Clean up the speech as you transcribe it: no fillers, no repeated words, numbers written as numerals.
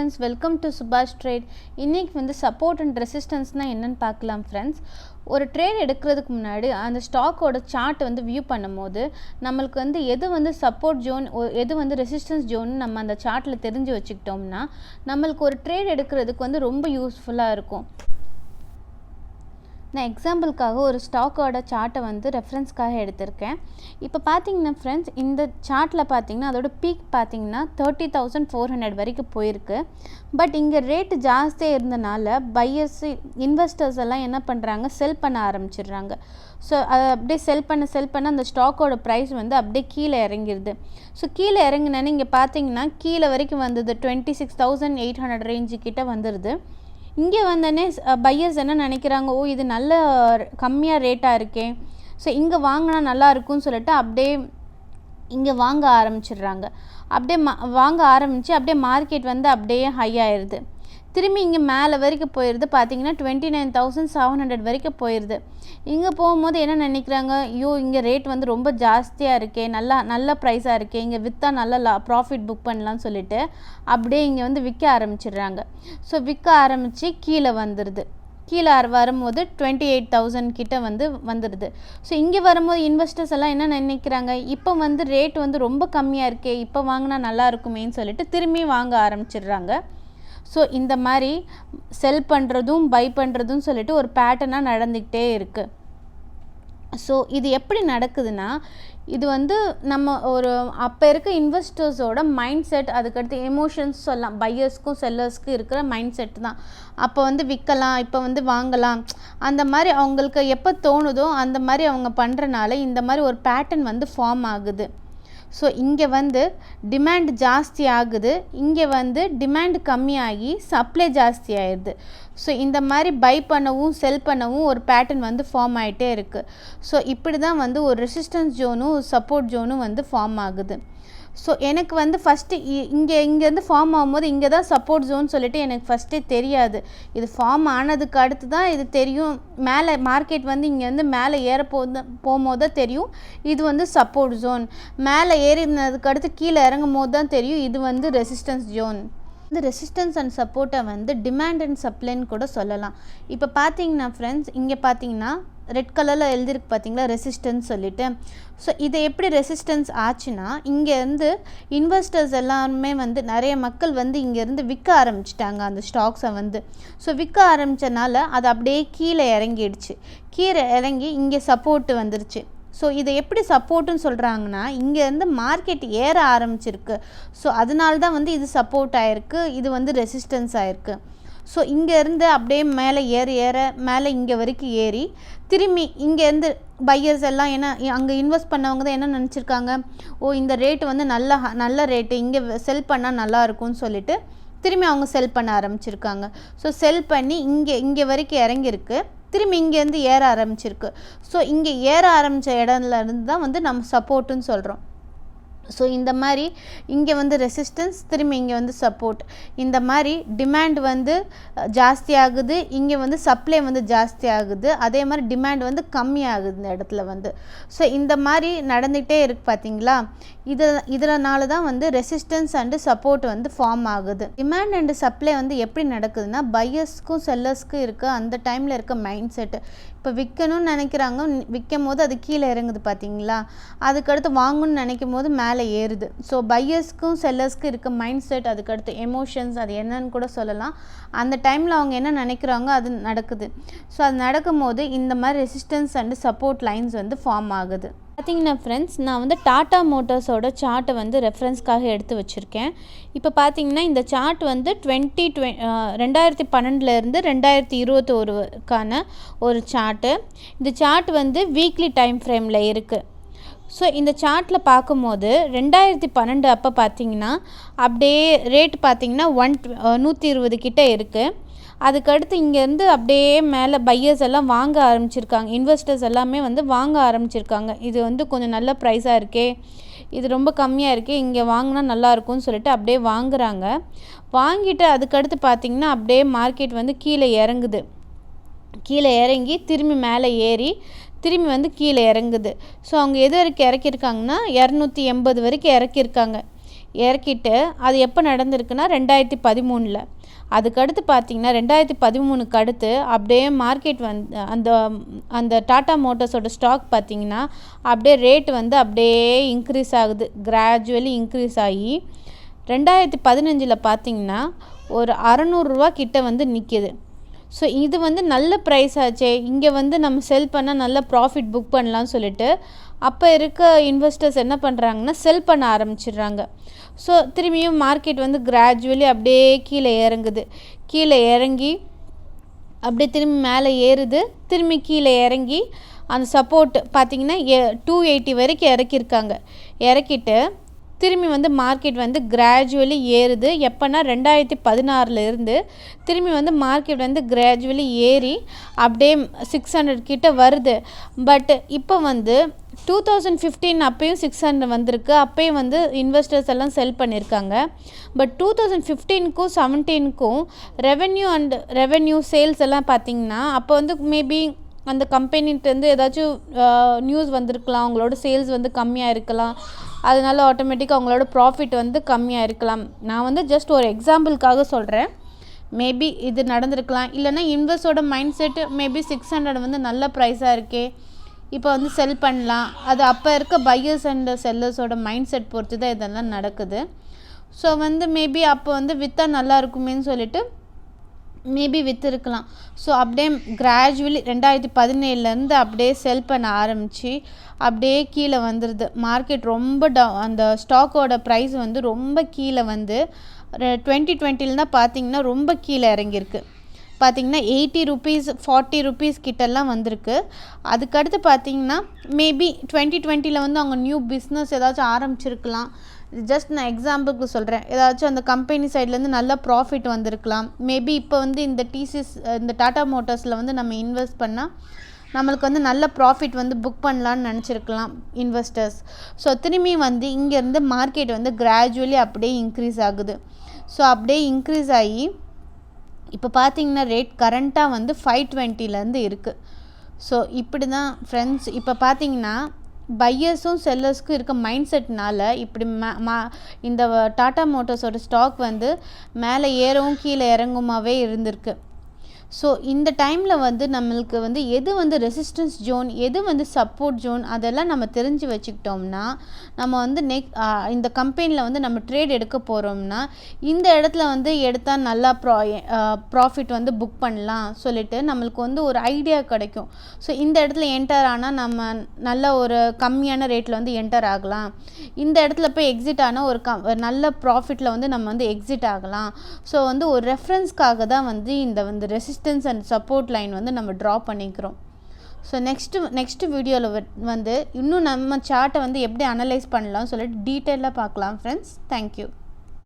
friends, welcome to Subash Trade. இன்னைக்கு வந்து support and resistance னா என்னன்னு பார்க்கலாம் friends. ஒரு ட்ரேட் எடுக்கிறதுக்கு முன்னாடி அந்த ஸ்டாக்கோட சார்ட் வந்து வியூ பண்ணும்போது நம்மளுக்கு வந்து எது வந்து சப்போர்ட் ஜோன் எது வந்து ரெசிஸ்டன்ஸ் ஜோன் நம்ம அந்த சார்ட்டில் தெரிஞ்சு வச்சுக்கிட்டோம்னா நம்மளுக்கு ஒரு ட்ரேட் எடுக்கிறதுக்கு வந்து ரொம்ப யூஸ்ஃபுல்லாக இருக்கும். நான் எக்ஸாம்பிளுக்காக ஒரு ஸ்டாக்கோட சார்ட்டை வந்து ரெஃபரன்ஸ்க்காக எடுத்திருக்கேன். இப்போ பார்த்தீங்கன்னா ஃப்ரெண்ட்ஸ், இந்த சார்ட்டில் பார்த்தீங்கன்னா அதோட பீக் பார்த்தீங்கன்னா 30,400 வரைக்கும் போயிருக்கு. பட் இங்கே ரேட்டு ஜாஸ்தியாக இருந்தனால பையர்ஸ் இன்வெஸ்டர்ஸ் எல்லாம் என்ன பண்ணுறாங்க, செல் பண்ண ஆரம்பிச்சிடுறாங்க. ஸோ அது அப்படியே செல் பண்ண அந்த ஸ்டாக்கோட ப்ரைஸ் வந்து அப்படியே கீழே இறங்கிடுது. ஸோ கீழே இறங்கினேன்னு இங்கே பார்த்தீங்கன்னா கீழே வரைக்கும் வந்தது 26,800 ரேஞ்சு கிட்ட வந்துடுது. இங்கே வந்தோடனே பையர்ஸ் என்ன நினைக்கிறாங்க, ஓ இது நல்ல கம்மியாக ரேட்டாக இருக்கே, ஸோ இங்கே வாங்கினா நல்லா இருக்கும்னு சொல்லிட்டு அப்படியே இங்கே வாங்க ஆரம்பிச்சிடுறாங்க. அப்படியே வாங்க ஆரம்பித்து அப்படியே மார்க்கெட் வந்து அப்படியே ஹை ஆயிடுது. திரும்பி இங்கே மேலே வரைக்கும் போயிடுது. பார்த்தீங்கன்னா 29,700 வரைக்கும் போயிடுது. இங்கே போகும்போது என்ன நினைக்கிறாங்க, ஐயோ இங்கே ரேட் வந்து ரொம்ப ஜாஸ்தியாக இருக்கே, நல்ல ப்ரைஸாக இருக்கே, இங்கே விற்றா நல்லா ப்ராஃபிட் புக் பண்ணலான்னு சொல்லிட்டு அப்படியே இங்கே வந்து விற்க ஆரம்பிச்சிடுறாங்க. ஸோ விற்க ஆரம்பித்து கீழே வந்துடுது. கீழே வரும்போது 28,000 கிட்ட வந்துடுது. ஸோ இங்கே வரும்போது இன்வெஸ்டர்ஸ் எல்லாம் என்ன நினைக்கிறாங்க, இப்போ வந்து ரேட் வந்து ரொம்ப கம்மியாக இருக்கே, இப்போ வாங்கினா நல்லா இருக்குமேன்னு சொல்லிட்டு திரும்பி வாங்க ஆரம்பிச்சிடுறாங்க. ஸோ இந்த மாதிரி செல் பண்ணுறதும் பை பண்ணுறதும் சொல்லிட்டு ஒரு பேட்டர்னாக நடந்துக்கிட்டே இருக்குது. ஸோ இது எப்படி நடக்குதுன்னா, இது வந்து நம்ம ஒரு அப்போ இருக்க இன்வெஸ்டர்ஸோட மைண்ட் செட், அதுக்கடுத்து எமோஷன்ஸ் சொல்லலாம், பையர்ஸ்க்கும் செல்லர்ஸ்க்கும் இருக்கிற மைண்ட் செட் தான். அப்போ வந்து விற்கலாம், இப்போ வந்து வாங்கலாம், அந்த மாதிரி அவங்களுக்கு எப்போ தோணுதோ அந்த மாதிரி அவங்க பண்ணுறனால இந்த மாதிரி ஒரு பேட்டர்ன் வந்து ஃபார்ம் ஆகுது. ஸோ இங்கே வந்து டிமாண்ட் ஜாஸ்தி ஆகுது, இங்கே வந்து டிமாண்ட் கம்மியாகி சப்ளை ஜாஸ்தி ஆகிடுது. ஸோ இந்த மாதிரி பை பண்ணவும் செல் பண்ணவும் ஒரு பேட்டர்ன் வந்து ஃபார்ம் ஆகிட்டே இருக்குது. ஸோ இப்படி தான் வந்து ஒரு ரெசிஸ்டன்ஸ் ஜோனும் சப்போர்ட் ஜோனும் வந்து ஃபார்ம் ஆகுது. ஸோ எனக்கு வந்து ஃபஸ்ட்டு இங்கேருந்து ஃபார்ம் ஆகும்போது இங்கே தான் சப்போர்ட் ஜோன் சொல்லிட்டு எனக்கு ஃபஸ்ட்டே தெரியாது. இது ஃபார்ம் ஆனதுக்கு அடுத்து தான் இது தெரியும். மேலே மார்க்கெட் வந்து இங்கேருந்து மேலே போகும்போது தான் தெரியும் இது வந்து சப்போர்ட் ஜோன். மேலே ஏறினதுக்கு அடுத்து கீழே இறங்கும் போது தான் தெரியும் இது வந்து ரெசிஸ்டன்ஸ் ஜோன். இந்த ரெசிஸ்டன்ஸ் அண்ட் சப்போர்ட்டை வந்து டிமாண்ட் அண்ட் சப்ளைன்னு கூட சொல்லலாம். இப்போ பார்த்தீங்கன்னா ஃப்ரெண்ட்ஸ், இங்கே பார்த்தீங்கன்னா ரெட் கலரில் எழுதிருக்கு பார்த்தீங்களா, ரெசிஸ்டன்ஸ் சொல்லிட்டு. ஸோ இதை எப்படி ரெசிஸ்டன்ஸ் ஆச்சுன்னா, இங்கேருந்து இன்வெஸ்டர்ஸ் எல்லாருமே வந்து நிறைய மக்கள் வந்து இங்கேருந்து விற்க ஆரம்பிச்சிட்டாங்க அந்த ஸ்டாக்ஸை வந்து. ஸோ விற்க ஆரம்பித்தனால அது அப்படியே கீழே இறங்கிடுச்சு. கீழே இறங்கி இங்கே சப்போர்ட்டு வந்துருச்சு. ஸோ இதை எப்படி சப்போர்ட்டுன்னு சொல்கிறாங்கன்னா, இங்கேருந்து மார்க்கெட் ஏற ஆரம்பிச்சிருக்கு. ஸோ அதனால தான் வந்து இது சப்போர்ட் ஆகிருக்கு, இது வந்து ரெசிஸ்டன்ஸ் ஆகிருக்கு. ஸோ இங்கேருந்து அப்படியே மேலே ஏற மேலே இங்கே வரைக்கும் ஏறி திரும்பி இங்கேருந்து பையர்ஸ் எல்லாம் என்ன அங்கே இன்வெஸ்ட் பண்ணவங்க தான் என்ன நினச்சிருக்காங்க, ஓ இந்த ரேட்டு வந்து நல்ல ரேட்டு, இங்கே செல் பண்ணால் நல்லாயிருக்கும்னு சொல்லிட்டு திரும்பி அவங்க செல் பண்ண ஆரம்பிச்சிருக்காங்க. ஸோ செல் பண்ணி இங்கே வரைக்கும் இறங்கியிருக்கு, திரும்பி இங்கேருந்து ஏற ஆரம்பிச்சிருக்கு. ஸோ இங்கே ஏற ஆரம்பித்த இடத்துலேருந்து தான் வந்து நம்ம சப்போர்ட்டுன்னு சொல்கிறோம். ஸோ இந்த மாதிரி இங்கே வந்து ரெசிஸ்டன்ஸ், திரும்பி இங்கே வந்து சப்போர்ட். இந்த மாதிரி டிமாண்ட் வந்து ஜாஸ்தி ஆகுது, இங்கே வந்து சப்ளை வந்து ஜாஸ்தி ஆகுது, அதே மாதிரி டிமாண்ட் வந்து கம்மி ஆகுது இந்த இடத்துல வந்து. ஸோ இந்த மாதிரி நடந்துகிட்டே இருக்குது பார்த்தீங்களா. இதனால தான் வந்து ரெசிஸ்டன்ஸ் அண்டு சப்போர்ட் வந்து ஃபார்ம் ஆகுது. டிமாண்ட் அண்டு சப்ளை வந்து எப்படி நடக்குதுன்னா, பையர்ஸ்க்கும் செல்லர்ஸ்க்கும் இருக்க அந்த டைமில் இருக்க மைண்ட் செட்டு. இப்போ விற்கணும்னு நினைக்கிறாங்க, விற்கும் போது அது கீழே இறங்குது பார்த்தீங்களா, அதுக்கடுத்து வாங்கணும்னு நினைக்கும் போது மேலே ஏறுது. ஸோ பையர்ஸ்க்கும் செல்லர்ஸ்க்கும் இருக்க மைண்ட் செட், அதுக்கடுத்து எமோஷன்ஸ், அது என்னன்னு கூட சொல்லலாம். அந்த டைமில் அவங்க என்ன நினைக்கிறாங்க அது நடக்குது. ஸோ அது நடக்கும்போது இந்த மாதிரி ரெசிஸ்டன்ஸ் அண்டு சப்போர்ட் லைன்ஸ் வந்து ஃபார்ம் ஆகுது. பார்த்தீங்கன்னா ஃப்ரெண்ட்ஸ், நான் வந்து டாடா மோட்டார்ஸோட சார்ட்டை வந்து ரெஃபரன்ஸ்க்காக எடுத்து வச்சுருக்கேன். இப்போ பார்த்தீங்கன்னா இந்த சார்ட் வந்து 2012 2021க்கான ஒரு சார்ட்டு. இந்த சார்ட் வந்து வீக்லி டைம் ஃப்ரேமில் இருக்குது. ஸோ இந்த சார்ட்டில் பார்க்கும்போது 2012 அப்போ பார்த்தீங்கன்னா அப்படியே ரேட் பார்த்தீங்கன்னா 120 கிட்டே இருக்குது. அதுக்கடுத்து இங்கேருந்து அப்படியே மேலே பையர்ஸ் எல்லாம் வாங்க ஆரம்பிச்சிருக்காங்க, இன்வெஸ்டர்ஸ் எல்லாமே வந்து வாங்க ஆரம்பிச்சிருக்காங்க. இது வந்து கொஞ்சம் நல்ல ப்ரைஸாக இருக்கே, இது ரொம்ப கம்மியாக இருக்கே, இங்கே வாங்கினா நல்லாயிருக்கும்னு சொல்லிட்டு அப்படியே வாங்குறாங்க. வாங்கிட்டு அதுக்கடுத்து பார்த்திங்கன்னா அப்படியே மார்க்கெட் வந்து கீழே இறங்குது. கீழே இறங்கி திரும்பி மேலே ஏறி திரும்பி வந்து கீழே இறங்குது. ஸோ அவங்க எது வரைக்கும் இறக்கியிருக்காங்கன்னா 280 வரைக்கும் இறக்கியிருக்காங்க. இறக்கிட்டு அது எப்போ நடந்திருக்குன்னா 2013. அதுக்கடுத்து பார்த்திங்கன்னா 2013க்கு அடுத்து அப்படியே மார்க்கெட் வந்து அந்த டாட்டா மோட்டர்ஸோட ஸ்டாக் பார்த்திங்கன்னா அப்படியே ரேட் வந்து அப்படியே இன்க்ரீஸ் ஆகுது, கிராஜுவலி இன்க்ரீஸ் ஆகி 2015 பார்த்திங்கன்னா ஒரு 600 ரூபா கிட்ட வந்து நிற்கிது. ஸோ இது வந்து நல்ல ப்ரைஸ் ஆச்சே, இங்கே வந்து நம்ம செல் பண்ணால் நல்ல ப்ராஃபிட் புக் பண்ணலான்னு சொல்லிட்டு அப்போ இருக்க இன்வெஸ்டர்ஸ் என்ன பண்ணுறாங்கன்னா செல் பண்ண ஆரம்பிச்சிடுறாங்க. ஸோ திரும்பியும் மார்க்கெட் வந்து கிராஜுவலி அப்படியே கீழே இறங்குது, கீழே இறங்கி அப்படியே திரும்பி மேலே ஏறுது, திரும்பி கீழே இறங்கி அந்த சப்போர்ட் பார்த்திங்கன்னா 280 வரைக்கும் இறக்கியிருக்காங்க. இறக்கிட்டு திரும்பி வந்து மார்க்கெட் வந்து கிராஜுவலி ஏறுது. எப்போனா 2016 திரும்பி வந்து மார்க்கெட் வந்து கிராஜுவலி ஏறி அப்படியே 600 கிட்ட வருது. பட் இப்போ வந்து 2015 அப்பயும் 600 வந்திருக்கு, அப்பயும் வந்து இன்வெஸ்டர்ஸ் எல்லாம் செல் பண்ணியிருக்காங்க. பட் 2015க்கும் 17க்கும் ரெவென்யூ சேல்ஸ் எல்லாம் பார்த்திங்கன்னா அப்போ வந்து மேபி அந்த கம்பெனிகிட்டேருந்து ஏதாச்சும் நியூஸ் வந்திருக்கலாம், அவங்களோட சேல்ஸ் வந்து கம்மியாக இருக்கலாம், அதனால் ஆட்டோமேட்டிக்காக அவங்களோட ப்ராஃபிட் வந்து கம்மியாக இருக்கலாம். நான் வந்து ஜஸ்ட் ஒரு எக்ஸாம்பிளுக்காக சொல்கிறேன். மேபி இது நடந்திருக்கலாம். இல்லைனா இன்வெஸ்டரோட மைண்ட் செட்டு மேபி 600 வந்து நல்ல ப்ரைஸாக இருக்கே, இப்போ வந்து செல் பண்ணலாம், அது அப்போ இருக்க பையர்ஸ் அண்ட் செல்லர்ஸோட மைண்ட் செட் பொறுத்து தான் இதெல்லாம் நடக்குது. ஸோ வந்து மேபி அப்போ வந்து விற்றா நல்லா இருக்குமேன்னு சொல்லிட்டு மேபி விற்றுருக்கலாம். ஸோ அப்படியே கிராஜுவலி 2017 அப்படியே செல் பண்ண ஆரம்பித்து அப்படியே கீழே வந்துடுது. மார்க்கெட் ரொம்ப அந்த ஸ்டாக்கோட ப்ரைஸ் வந்து ரொம்ப கீழே வந்து 2020 தான் பார்த்திங்கன்னா ரொம்ப கீழே இறங்கியிருக்கு. பார்த்திங்கன்னா 80 rupees 40 rupees கிட்டெல்லாம் வந்திருக்கு. அதுக்கடுத்து பார்த்திங்கன்னா மேபி 2020 வந்து அவங்க நியூ பிஸ்னஸ் ஏதாச்சும் ஆரம்பிச்சிருக்கலாம். ஜஸ்ட் நான் எக்ஸாம்பிளுக்கு சொல்கிறேன், ஏதாச்சும் அந்த கம்பெனி சைட்லேருந்து நல்ல ப்ராஃபிட் வந்திருக்கலாம். மேபி இப்போ வந்து இந்த டாட்டா மோட்டர்ஸில் வந்து நம்ம இன்வெஸ்ட் பண்ணால் நம்மளுக்கு வந்து நல்ல ப்ராஃபிட் வந்து புக் பண்ணலான்னு நினச்சிருக்கலாம் இன்வெஸ்டர்ஸ். ஸோ திரும்பி வந்து இங்கேருந்து மார்க்கெட் வந்து கிராஜுவலி அப்படியே இன்க்ரீஸ் ஆகுது. ஸோ அப்படியே இன்க்ரீஸ் ஆகி இப்போ பார்த்திங்கன்னா ரேட் கரண்ட்டாக வந்து 520 இருக்குது. ஸோ இப்படி தான் ஃப்ரெண்ட்ஸ், இப்போ பார்த்திங்கன்னா பையர்ஸும் செல்லர்ஸ்க்கும் இருக்க மைண்ட் செட்னால இப்படி இந்த டாட்டா மோட்டர்ஸோட ஸ்டாக் வந்து மேலே ஏறவும் கீழே இறங்குமாவே இருந்திருக்கு. ஸோ இந்த டைமில் வந்து நம்மளுக்கு வந்து எது வந்து ரெசிஸ்டன்ஸ் ஜோன், எது வந்து சப்போர்ட் ஜோன், அதெல்லாம் நம்ம தெரிஞ்சு வச்சுக்கிட்டோம்னா நம்ம வந்து இந்த கம்பெனியில் வந்து நம்ம ட்ரேட் எடுக்க போகிறோம்னா இந்த இடத்துல வந்து எடுத்தால் நல்லா ப்ராஃபிட் வந்து புக் பண்ணலாம் சொல்லிட்டு நம்மளுக்கு வந்து ஒரு ஐடியா கிடைக்கும். ஸோ இந்த இடத்துல என்டர் ஆனால் நம்ம நல்ல ஒரு கம்மியான ரேட்டில் வந்து என்டர் ஆகலாம், இந்த இடத்துல போய் எக்ஸிட் ஆனால் ஒரு நல்ல ப்ராஃபிட்டில் வந்து நம்ம வந்து எக்ஸிட் ஆகலாம். ஸோ வந்து ஒரு ரெஃபரன்ஸ்க்காக தான் வந்து இந்த வந்து ரெசிஸ்டன்ஸ் அண்ட் சப்போர்ட் லைன் வந்து நம்ம ட்ரா பண்ணிக்கிறோம். ஸோ நெக்ஸ்ட்டு வீடியோவில் வந்து இன்னும் நம்ம சார்ட்டை வந்து எப்படி அனலைஸ் பண்ணலாம் சொல்லிட்டு டீட்டெயிலாக பார்க்கலாம் ஃப்ரெண்ட்ஸ். தேங்க்யூ.